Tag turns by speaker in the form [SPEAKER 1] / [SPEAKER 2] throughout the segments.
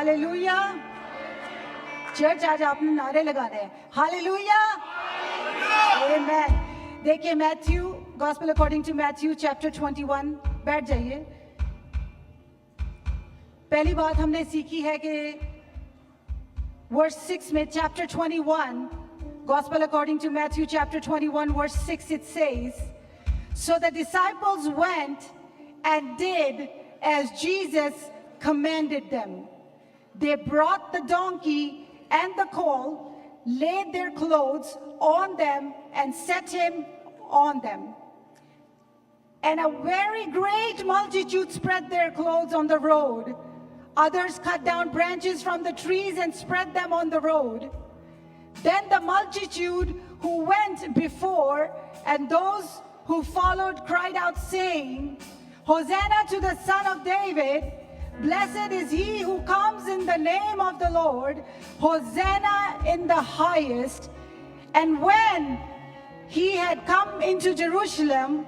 [SPEAKER 1] Hallelujah. Church आज आपने नारे लगाने हैं, हालेलुया, आमेन। देखिए Matthew, gospel according to Matthew chapter 21, बैठ जाइए। पहली बात हमने सीखी है कि वर्स 6 में, chapter 21, gospel according to Matthew chapter 21 verse 6, it says, so the disciples went and did as Jesus commanded them. They brought the donkey and the colt, laid their clothes on them and set him on them. And a very great multitude spread their clothes on the road. Others cut down branches from the trees and spread them on the road. Then the multitude who went before and those who followed cried out, saying, Hosanna to the Son of David. Blessed is he who comes in the name of the Lord. Hosanna in the highest. And when he had come into Jerusalem,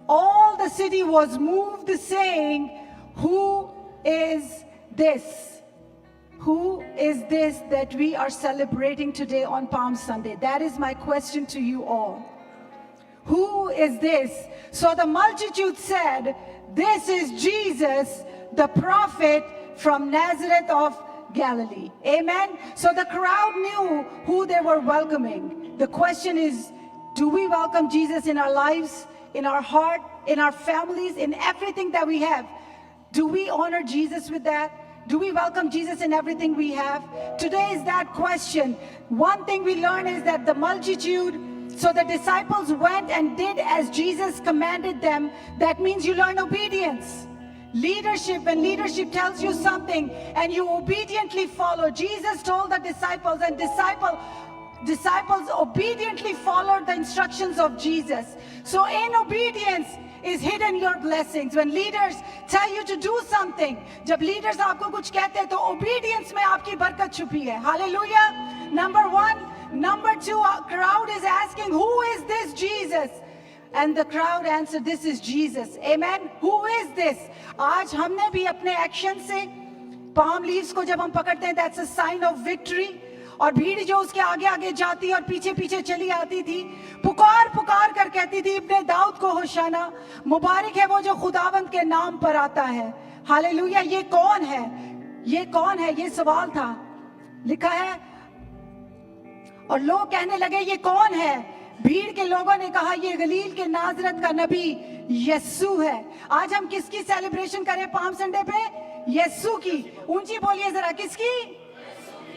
[SPEAKER 1] all the city was moved, saying, Who is this? Who is this that we are celebrating today on Palm Sunday? That is my question to you all. Who is this? So the multitude said, This is Jesus, the prophet from Nazareth of Galilee. Amen. So the crowd knew who they were welcoming. The question is, do we welcome Jesus in our lives, in our heart, in our families, in everything that we have? Do we honor Jesus with that? Do we welcome Jesus in everything we have? Today is that question. One thing we learn is that the multitude, so the disciples went and did as Jesus commanded them. That means you learn obedience. Leadership, when leadership tells you something and you obediently follow. Jesus told the disciples, and disciples obediently followed the instructions of Jesus. So in obedience is hidden your blessings. When leaders tell you to do something, जब leaders आपको कुछ कहते हैं तो obedience में आपकी बरकत छुपी है. Hallelujah. Number one. Number two, a crowd is asking, who is this Jesus? And the crowd answered, this is Jesus. Amen. Who is this? आज हमने भी अपने एक्शन से palm leaves को जब हम पकड़ते हैं, that's a sign of victory. और भीड़ जो उसके आगे आगे जाती और पीछे पीछे चली आती थी, पुकार पुकार कर कहती थी, इब्ने दाऊद को होशाना, मुबारक है वो जो खुदावंद के नाम पर आता है. हालेलुया. ये कौन है? ये कौन है? ये सवाल था. लिखा है और लोग कहने लगे, ये कौन है? भीड़ के लोगों ने कहा, ये गलील के नाजरत का नबी यीशु है. आज हम किसकी सेलिब्रेशन करें पाम संडे पे? यीशु की. ऊंची बोलिए जरा, किसकी?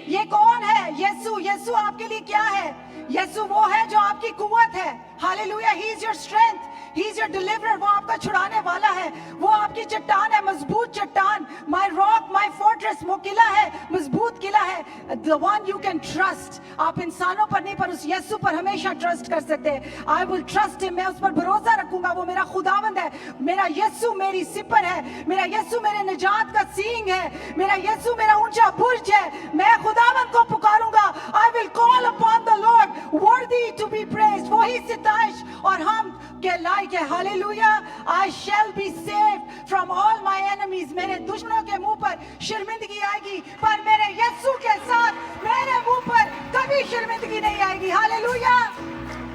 [SPEAKER 1] ये कौन है? यीशु. यीशु आपके लिए क्या है? यीशु वो है जो आपकी कुव्वत है. Hallelujah. He is your strength, he is your deliverer. वो आपका छुड़ाने वाला है, वो आपकी चट्टान है, मजबूत चट्टान. माय रॉक, माय फोर्ट्रेस, वो किला है, मजबूत किला है. The one you can trust. आप इंसानों पर नहीं, पर उस यीशु पर हमेशा ट्रस्ट कर सकते हैं. I will trust him. मैं उस पर भरोसा रखूंगा. वो मेरा खुदावंद है. मेरा यीशु मेरी सिपर है. मेरा यीशु मेरे निजात का सींग है. मेरा यीशु मेरा ऊंचा बुर्ज है. मैं खुदावंद को पुकारूंगा. I will call upon the Lord, worthy to be praised. वो ही सिताइश और हम के लायक है. Hallelujah. I shall be saved from all my enemies. मेरे दुश्मनों के मुंह पर शर्मिंदगी आएगी, पर मेरे यीशु के साथ मेरे मुंह पर कभी शर्मिंदगी नहीं आएगी. हालेलुया.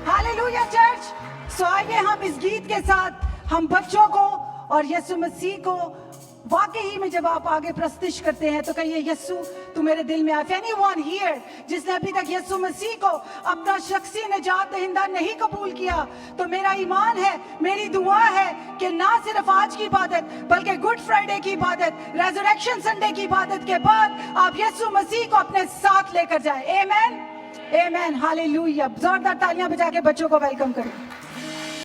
[SPEAKER 1] Hallelujah church. सो आइए हम इस गीत के साथ हम बच्चों को और यीशु मसीह को वाकई में जब आप आगे प्रस्तुत करते हैं तो कहिए, यीशु तू मेरे दिल में आ. If anyone here जिसने अभी तक यीशु मसीह को अपना शख्सी निजात दहिंदा नहीं कबूल किया, तो मेरा ईमान है, मेरी दुआ है कि ना सिर्फ आज की इबादत बल्कि गुड फ्राइडे की इबादत, रेजरेक्शन संडे की इबादत के बाद आप यीशु मसीह को अपने साथ लेकर जाएं. आमेन. आमेन. हालेलुया. जोरदार तालियां बजा के बच्चों को वेलकम करें.